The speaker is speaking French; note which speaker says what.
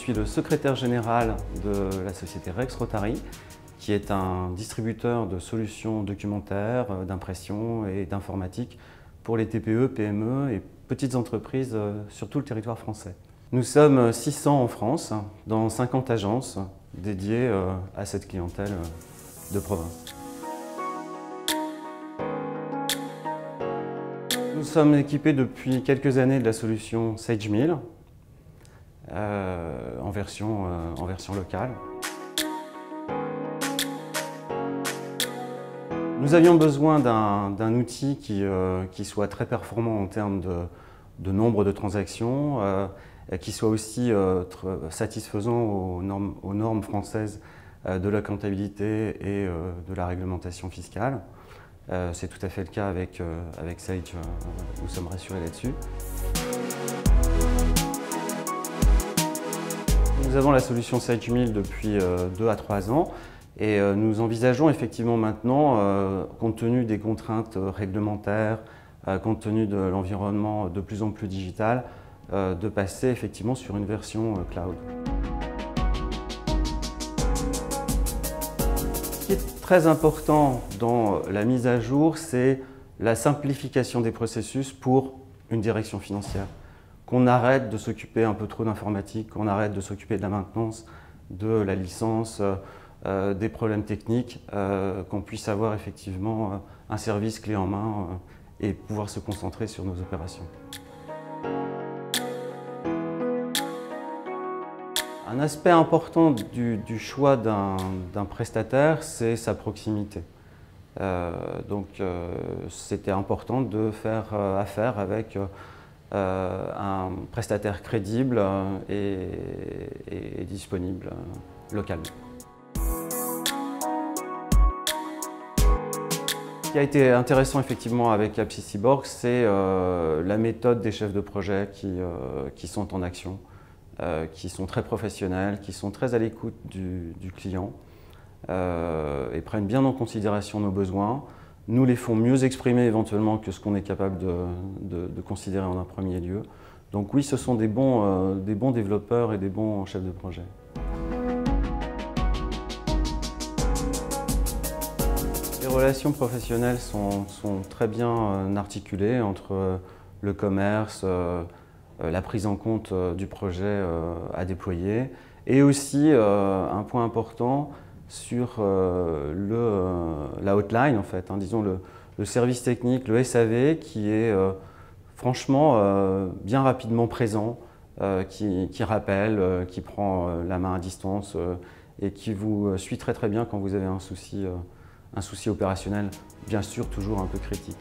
Speaker 1: suis le secrétaire général de la société Rex Rotary, qui est un distributeur de solutions documentaires, d'impression et d'informatique pour les TPE, PME et petites entreprises sur tout le territoire français. Nous sommes 600 en France, dans 50 agences dédiées à cette clientèle de province. Nous sommes équipés depuis quelques années de la solution Sage 1000 en version locale. Nous avions besoin d'un outil qui soit très performant en termes de nombre de transactions, qui soit aussi satisfaisant aux normes françaises de la comptabilité et de la réglementation fiscale. C'est tout à fait le cas avec Sage, nous sommes rassurés là-dessus. Nous avons la solution Sage 1000 depuis 2 à 3 ans et nous envisageons effectivement maintenant, compte tenu des contraintes réglementaires, compte tenu de l'environnement de plus en plus digital, de passer effectivement sur une version cloud. Ce qui est très important dans la mise à jour, c'est la simplification des processus pour une direction financière. Qu'on arrête de s'occuper un peu trop d'informatique, qu'on arrête de s'occuper de la maintenance, de la licence, des problèmes techniques, qu'on puisse avoir effectivement un service clé en main et pouvoir se concentrer sur nos opérations. Un aspect important du choix d'un prestataire, c'est sa proximité. C'était important de faire affaire avec un prestataire crédible et disponible localement. Ce qui a été intéressant effectivement avec Apps Cyborg, c'est la méthode des chefs de projet qui sont en action, qui sont très professionnels, qui sont très à l'écoute du client et prennent bien en considération nos besoins, nous les font mieux exprimer éventuellement que ce qu'on est capable de considérer en un premier lieu. Donc oui, ce sont des bons développeurs et des bons chefs de projet. Les relations professionnelles sont très bien articulées entre le commerce, la prise en compte du projet à déployer et aussi un point important sur la hotline en fait, disons le service technique, le SAV qui est franchement bien rapidement présent, qui rappelle, qui prend la main à distance et qui vous suit très très bien quand vous avez un souci opérationnel, bien sûr toujours un peu critique.